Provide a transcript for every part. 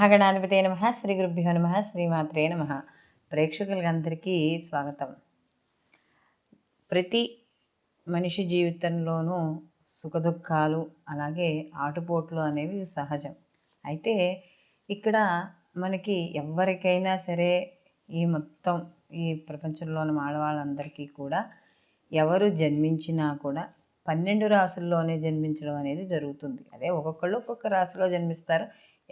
మహాగణాధిపతే నమః. శ్రీ గురుభ్యో నమః. శ్రీమాత్రే నమః. ప్రేక్షకులందరికీ స్వాగతం. ప్రతి మనిషి జీవితంలోనూ సుఖదుఖాలు అలాగే ఆటుపోట్లు అనేవి సహజం. అయితే ఇక్కడ మనకి ఎవరికైనా సరే ఈ ప్రపంచంలోని ఆడవాళ్ళందరికీ కూడా ఎవరు జన్మించినా కూడా 12 రాసుల్లోనే జన్మించడం అనేది జరుగుతుంది. అదే ఒక్కొక్కళ్ళు ఒక్కొక్క రాశిలో జన్మిస్తారు.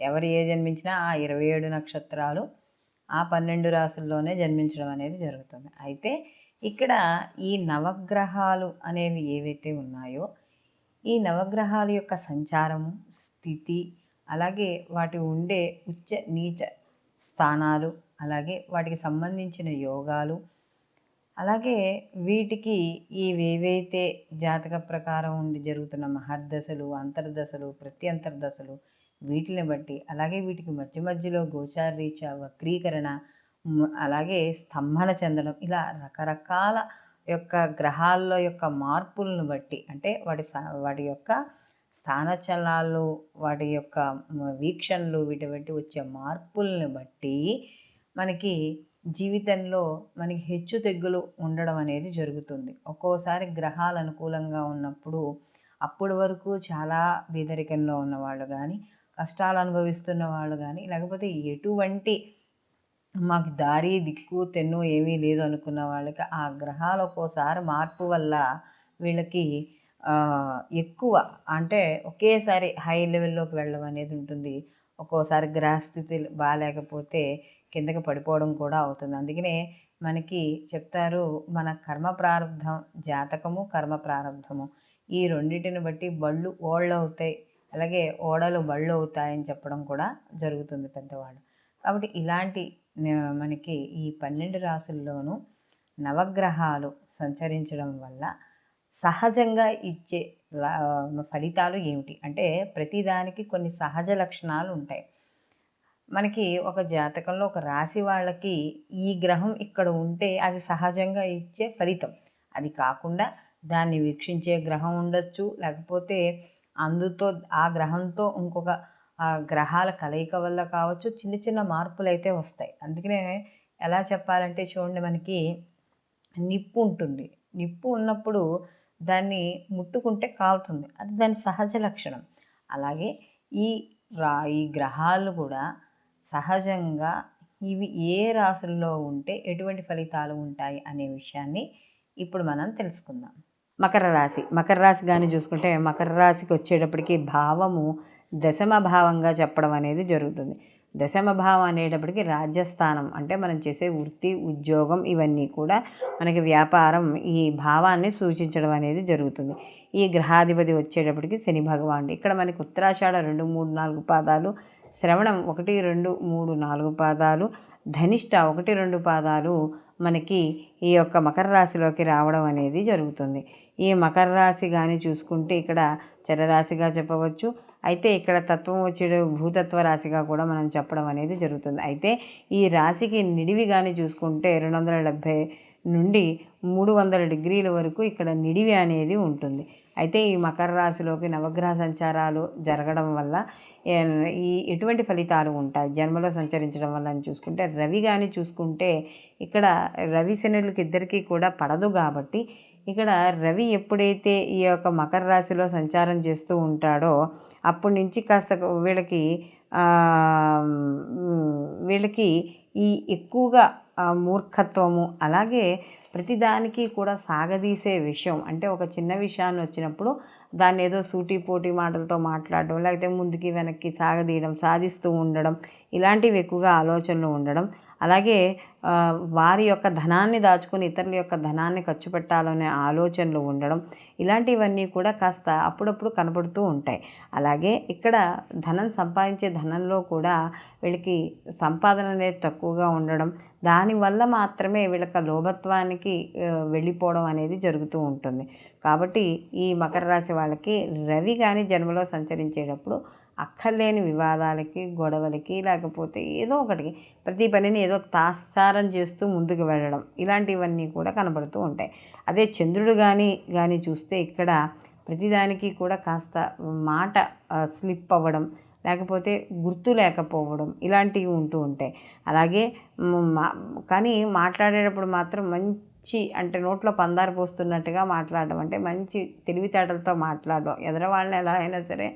ఎవరు జన్మించినా ఆ 27 నక్షత్రాలు ఆ 12 రాసుల్లోనే జన్మించడం అనేది జరుగుతుంది. అయితే ఇక్కడ ఈ నవగ్రహాలు అనేవి ఏవైతే ఉన్నాయో ఈ నవగ్రహాల యొక్క సంచారము, స్థితి, అలాగే వాటి ఉండే ఉచ్చ నీచ స్థానాలు, అలాగే వాటికి సంబంధించిన యోగాలు, అలాగే వీటికి ఏవైతే జాతక ప్రకారం ఉండి జరుగుతున్న మహర్దశలు, అంతర్దశలు, ప్రత్యంతర్దశలు, వీటిని బట్టి, అలాగే వీటికి మధ్య మధ్యలో గోచారీత్యా వక్రీకరణ, అలాగే స్తంభన చెందడం, ఇలా రకరకాల యొక్క గ్రహాల్లో యొక్క మార్పులను బట్టి, అంటే వాటి యొక్క స్థానచలనాలు, వాటి యొక్క వీక్షణలు, వీటి బట్టి వచ్చే మార్పులను బట్టి మనకి జీవితంలో మనకి హెచ్చు తెగ్గులు ఉండడం అనేది జరుగుతుంది. ఒక్కోసారి గ్రహాలు అనుకూలంగా ఉన్నప్పుడు అప్పటి వరకు చాలా బీదరికంలో ఉన్నవాళ్ళు కానీ, కష్టాలు అనుభవిస్తున్న వాళ్ళు కానీ, లేకపోతే ఎటువంటి మాకు దారి దిక్కు తెన్ను ఏమీ లేదు అనుకున్న వాళ్ళకి ఆ గ్రహాలు ఒక్కోసారి మార్పు వల్ల వీళ్ళకి ఎక్కువ, అంటే ఒకేసారి హై లెవెల్లోకి వెళ్ళడం అనేది ఉంటుంది. ఒక్కోసారి గ్రహస్థితి బాగాలేకపోతే కిందకి పడిపోవడం కూడా అవుతుంది. అందుకనే మనకి చెప్తారు, మన కర్మ ప్రారంధం, జాతకము కర్మ ప్రారంధము, ఈ రెండింటిని బట్టి బళ్ళు ఓళ్ళు అవుతాయి, అలాగే ఓడలు బళ్ళు అవుతాయని చెప్పడం కూడా జరుగుతుంది పెద్దవాళ్ళు. కాబట్టి ఇలాంటి మనకి ఈ 12 రాసుల్లోనూ నవగ్రహాలు సంచరించడం వల్ల సహజంగా ఇచ్చే ఫలితాలు ఏమిటి అంటే, ప్రతిదానికి కొన్ని సహజ లక్షణాలు ఉంటాయి. మనకి ఒక జాతకంలో ఒక రాశి వాళ్ళకి ఈ గ్రహం ఇక్కడ ఉంటే అది సహజంగా ఇచ్చే ఫలితం. అది కాకుండా దాన్ని వీక్షించే గ్రహం ఉండొచ్చు, లేకపోతే ఆ గ్రహంతో ఇంకొక గ్రహాల కలయిక వల్ల కావచ్చు, చిన్న చిన్న మార్పులు అయితే వస్తాయి. అందుకనే ఎలా చెప్పాలంటే చూడండి, మనకి నిప్పు ఉంటుంది. నిప్పు ఉన్నప్పుడు దాన్ని ముట్టుకుంటే కాలుతుంది, అది దాని సహజ లక్షణం. అలాగే ఈ గ్రహాలు కూడా సహజంగా ఇవి ఏ రాశుల్లో ఉంటే ఎటువంటి ఫలితాలు ఉంటాయి అనే విషయాన్ని ఇప్పుడు మనం తెలుసుకుందాం. మకర రాశి కానీ చూసుకుంటే, మకర రాశికి వచ్చేటప్పటికి భావము దశమ భావంగా చెప్పడం అనేది జరుగుతుంది. దశమ భావం అనేటప్పటికి రాజ్యస్థానం, అంటే మనం చేసే వృత్తి, ఉద్యోగం, ఇవన్నీ కూడా మనకి వ్యాపారం, ఈ భావాన్ని సూచించడం అనేది జరుగుతుంది. ఈ గ్రహాధిపతి వచ్చేటప్పటికి శని భగవానుడు. ఇక్కడ మనకి ఉత్తరాషాఢ 2, 3, 4 పాదాలు, శ్రవణం 1, 2, 3, 4 పాదాలు, ధనిష్ట 1, 2 పాదాలు మనకి ఈ యొక్క మకర రాశిలోకి రావడం అనేది జరుగుతుంది. ఈ మకర రాశి కానీ చూసుకుంటే ఇక్కడ చరరాశిగా చెప్పవచ్చు. అయితే ఇక్కడ తత్వం వచ్చే భూతత్వ రాశిగా కూడా మనం చెప్పడం అనేది జరుగుతుంది. అయితే ఈ రాశికి నిడివి కానీ చూసుకుంటే 270 నుండి 300 డిగ్రీల వరకు ఇక్కడ నిడివి అనేది ఉంటుంది. అయితే ఈ మకర రాశిలోకి నవగ్రహ సంచారాలు జరగడం వల్ల ఎటువంటి ఫలితాలు ఉంటాయి జన్మలో సంచరించడం వల్ల అని చూసుకుంటే, రవి కానీ చూసుకుంటే ఇక్కడ రవి శనులకి ఇద్దరికీ కూడా పడదు. కాబట్టి ఇక్కడ రవి ఎప్పుడైతే ఈ యొక్క మకర రాశిలో సంచారం చేస్తూ ఉంటాడో అప్పటి నుంచి కాస్త వీళ్ళకి ఈ ఎక్కువగా మూర్ఖత్వము, అలాగే ప్రతిదానికి కూడా సాగదీసే విషయం, అంటే ఒక చిన్న విషయాన్ని వచ్చినప్పుడు దాన్ని ఏదో సూటిపోటి మాటలతో మాట్లాడడం, లేకపోతే ముందుకి వెనక్కి సాగదీయడం, సాధిస్తూ ఉండడం, ఇలాంటివి ఎక్కువగా ఆలోచనలు ఉండడం, అలాగే వారి యొక్క ధనాన్ని దాచుకొని ఇతరుల యొక్క ధనాన్ని ఖర్చు పెట్టాలనే ఆలోచనలు ఉండడం, ఇలాంటివన్నీ కూడా కాస్త అప్పుడప్పుడు కనబడుతూ ఉంటాయి. అలాగే ఇక్కడ సంపాదించే ధనంలో కూడా వీళ్ళకి సంపాదన అనేది తక్కువగా ఉండడం, దానివల్ల మాత్రమే వీళ్ళకి లోభత్వానికి వెళ్ళిపోవడం అనేది జరుగుతూ ఉంటుంది. కాబట్టి ఈ మకర రాశి వాళ్ళకి రవి కానీ జన్మలో సంచరించేటప్పుడు అక్కర్లేని వివాదాలకి, గొడవలకి, లేకపోతే ఏదో ఒకటికి ప్రతి పనిని ఏదో తాత్సారం చేస్తూ ముందుకు వెళ్ళడం, ఇలాంటివన్నీ కూడా కనబడుతూ ఉంటాయి. అదే చంద్రుడు కానీ చూస్తే ఇక్కడ ప్రతిదానికి కూడా కాస్త మాట స్లిప్ అవ్వడం, లేకపోతే గుర్తు లేకపోవడం ఇలాంటివి ఉంటూ ఉంటాయి. అలాగే కానీ మాట్లాడేటప్పుడు మాత్రం అంటే నోట్లో పందారు పోస్తున్నట్టుగా మాట్లాడడం, అంటే మంచి తెలివితేటలతో మాట్లాడడం, ఎదరవాళ్ళని ఎలా అయినా సరే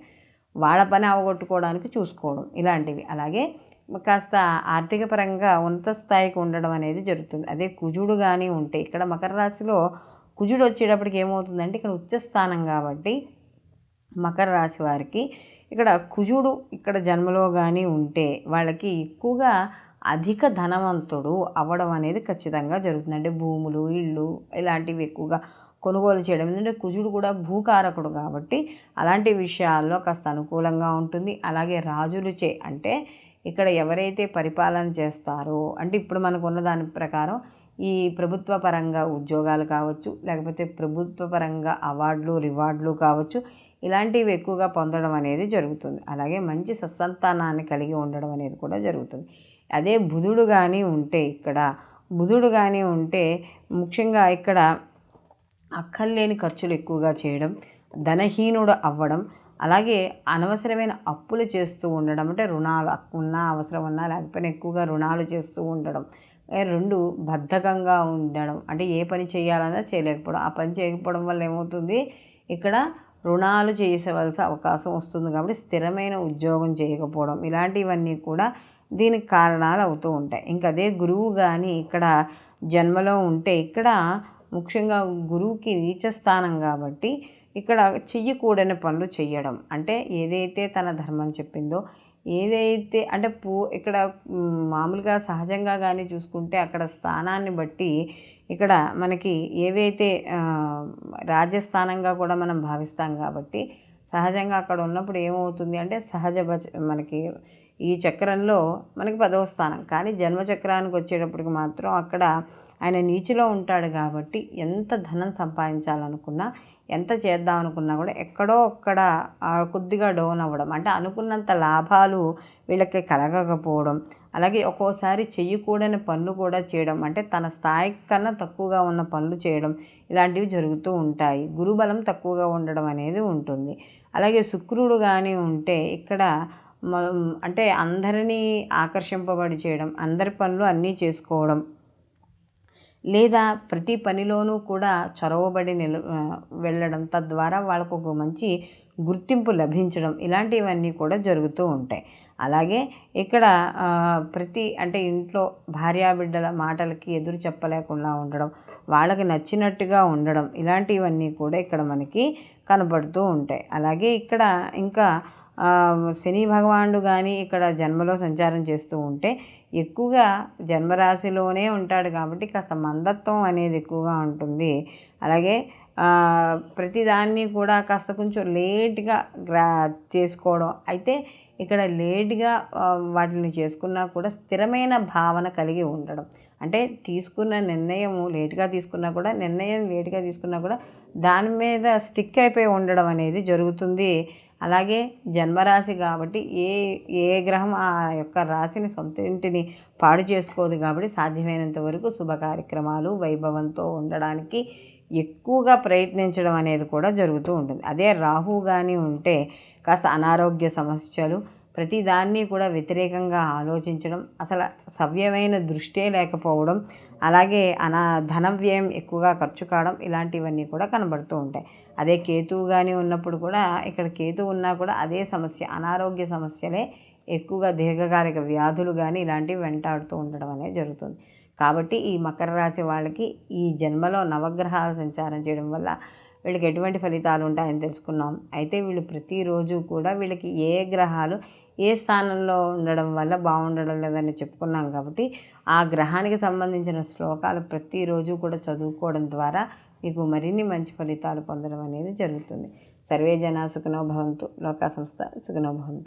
వాళ్ళ పని అవగొట్టుకోవడానికి చూసుకోవడం ఇలాంటివి. అలాగే కాస్త ఆర్థిక పరంగా ఉన్నత స్థాయికి ఉండడం అనేది జరుగుతుంది. అదే కుజుడు కానీ ఉంటే, ఇక్కడ మకర రాశిలో కుజుడు వచ్చేటప్పటికి ఏమవుతుందంటే, ఇక్కడ ఉచ్చస్థానం కాబట్టి మకర రాశి వారికి ఇక్కడ కుజుడు ఇక్కడ జన్మలో కానీ ఉంటే వాళ్ళకి ఎక్కువగా అధిక ధనవంతుడు అవ్వడం అనేది ఖచ్చితంగా జరుగుతుంది. అంటే భూములు, ఇళ్ళు ఇలాంటివి ఎక్కువగా కొనుగోలు చేయడం. ఎందుకంటే కుజుడు కూడా భూకారకుడు కాబట్టి అలాంటి విషయాల్లో కాస్త అనుకూలంగా ఉంటుంది. అలాగే రాజులచే, అంటే ఇక్కడ ఎవరైతే పరిపాలన చేస్తారో, అంటే ఇప్పుడు మనకున్న దాని ప్రకారం ఈ ప్రభుత్వ పరంగా ఉద్యోగాలు కావచ్చు, లేకపోతే ప్రభుత్వ పరంగా అవార్డులు, రివార్డులు కావచ్చు, ఇలాంటివి ఎక్కువగా పొందడం అనేది జరుగుతుంది. అలాగే మంచి సత్సంతానాన్ని కలిగి ఉండడం అనేది కూడా జరుగుతుంది. అదే బుధుడు కానీ ఉంటే, ఇక్కడ బుధుడు కానీ ఉంటే ముఖ్యంగా ఇక్కడ అక్కర్లేని ఖర్చులు ఎక్కువగా చేయడం, ధనహీనుడు అవ్వడం, అలాగే అనవసరమైన అప్పులు చేస్తూ ఉండడం, అంటే రుణాలు ఉన్నా అవసరం ఉన్నా లేకపోయినా ఎక్కువగా రుణాలు చేస్తూ ఉండడం, రెండు బద్ధకంగా ఉండడం, అంటే ఏ పని చేయాలన్నా చేయలేకపోవడం. ఆ పని చేయకపోవడం వల్ల ఏమవుతుంది, ఇక్కడ రుణాలు చేసేవలసిన అవకాశం వస్తుంది. కాబట్టి స్థిరమైన ఉద్యోగం చేయకపోవడం, ఇలాంటివన్నీ కూడా దీనికి కారణాలు అవుతూ ఉంటాయి. ఇంకా అదే గురువు కానీ ఇక్కడ జన్మలో ఉంటే, ఇక్కడ ముఖ్యంగా గురువుకి నీచస్థానం కాబట్టి ఇక్కడ చెయ్యకూడని పనులు చేయడం, అంటే ఏదైతే తన ధర్మం చెప్పిందో, ఏదైతే అంటే ఇక్కడ మామూలుగా సహజంగా కానీ చూసుకుంటే అక్కడ స్థానాన్ని బట్టి ఇక్కడ మనకి ఏవైతే రాజస్థానంగా కూడా మనం భావిస్తాం కాబట్టి సహజంగా అక్కడ ఉన్నప్పుడు ఏమవుతుంది అంటే మనకి ఈ చక్రంలో మనకి 10వ స్థానం, కానీ జన్మచక్రానికి వచ్చేటప్పటికి మాత్రం అక్కడ ఆయన నీచిలో ఉంటాడు కాబట్టి ఎంత ధనం సంపాదించాలనుకున్నా, ఎంత చేద్దాం అనుకున్నా కూడా ఎక్కడో ఒక్కడ కొద్దిగా డౌన్ అవ్వడం, అంటే అనుకున్నంత లాభాలు వీళ్ళకి కలగకపోవడం, అలాగే ఒక్కోసారి చెయ్యకూడని పనులు కూడా చేయడం, అంటే తన స్థాయి కన్నా తక్కువగా ఉన్న పనులు చేయడం, ఇలాంటివి జరుగుతూ ఉంటాయి. గురుబలం తక్కువగా ఉండడం అనేది ఉంటుంది. అలాగే శుక్రుడు కానీ ఉంటే ఇక్కడ అంటే అందరినీ ఆకర్షింపబడి చేయడం, అందరి పనులు అన్నీ చేసుకోవడం, లేదా ప్రతి పనిలోనూ కూడా చొరవబడి వెళ్ళడం, తద్వారా వాళ్ళకు ఒక మంచి గుర్తింపు లభించడం, ఇలాంటివన్నీ కూడా జరుగుతూ ఉంటాయి. అలాగే ఇక్కడ అంటే ఇంట్లో భార్యాబిడ్డల మాటలకి ఎదురు చెప్పలేకుండా ఉండడం, వాళ్ళకి నచ్చినట్టుగా ఉండడం, ఇలాంటివన్నీ కూడా ఇక్కడ మనకి కనబడుతూ ఉంటాయి. అలాగే ఇక్కడ ఇంకా శని భగవానుడు కానీ ఇక్కడ జన్మలో సంచారం చేస్తూ ఉంటే ఎక్కువగా జన్మరాశిలోనే ఉంటాడు కాబట్టి కాస్త మందత్వం అనేది ఎక్కువగా ఉంటుంది. అలాగే ప్రతిదాన్ని కూడా కాస్త కొంచెం లేట్గా చేసుకోవడం, అయితే ఇక్కడ లేట్గా వాటిని చేసుకున్నా కూడా స్థిరమైన భావన కలిగి ఉండడం, అంటే తీసుకున్న నిర్ణయం లేట్గా తీసుకున్నా కూడా, నిర్ణయం లేట్గా తీసుకున్నా కూడా దాని మీద స్టిక్ అయిపోయి ఉండడం అనేది జరుగుతుంది. అలాగే జన్మరాశి కాబట్టి ఏ గ్రహం ఆ యొక్క రాశిని సొంత ఇంటిని పాడు చేసుకోదు కాబట్టి సాధ్యమైనంత వరకు శుభ కార్యక్రమాలు వైభవంతో ఉండడానికి ఎక్కువగా ప్రయత్నించడం అనేది కూడా జరుగుతూ ఉంటుంది. అదే రాహు కానీ ఉంటే కాస్త అనారోగ్య సమస్యలు, ప్రతిదాన్ని కూడా వ్యతిరేకంగా ఆలోచించడం, అసలు సవ్యమైన దృష్టే లేకపోవడం, అలాగే ధన వ్యయం ఎక్కువగా ఖర్చు కావడం, ఇలాంటివన్నీ కూడా కనబడుతూ ఉంటాయి. అదే కేతువు కానీ ఉన్నప్పుడు కూడా ఇక్కడ కేతువు ఉన్నా కూడా అదే సమస్య, అనారోగ్య సమస్యలే ఎక్కువగా, దీర్ఘకాలిక వ్యాధులు కానీ ఇలాంటివి వెంటాడుతూ ఉండడం అనేది జరుగుతుంది. కాబట్టి ఈ మకర రాశి వాళ్ళకి ఈ జన్మలో నవగ్రహాలు సంచారం చేయడం వల్ల వీళ్ళకి ఎటువంటి ఫలితాలు ఉంటాయని తెలుసుకున్నాం. అయితే వీళ్ళు ప్రతిరోజు కూడా వీళ్ళకి ఏ గ్రహాలు ఏ స్థానంలో ఉండడం వల్ల బాగుండడం లేదని చెప్పుకున్నాం కాబట్టి ఆ గ్రహానికి సంబంధించిన శ్లోకాలు ప్రతిరోజు కూడా చదువుకోవడం ద్వారా మీకు మరిన్ని మంచి ఫలితాలు పొందడం అనేది జరుగుతుంది. సర్వే జనా సుఖినో భవంతు, లోకా సంస్థ సుఖినో భవంతు.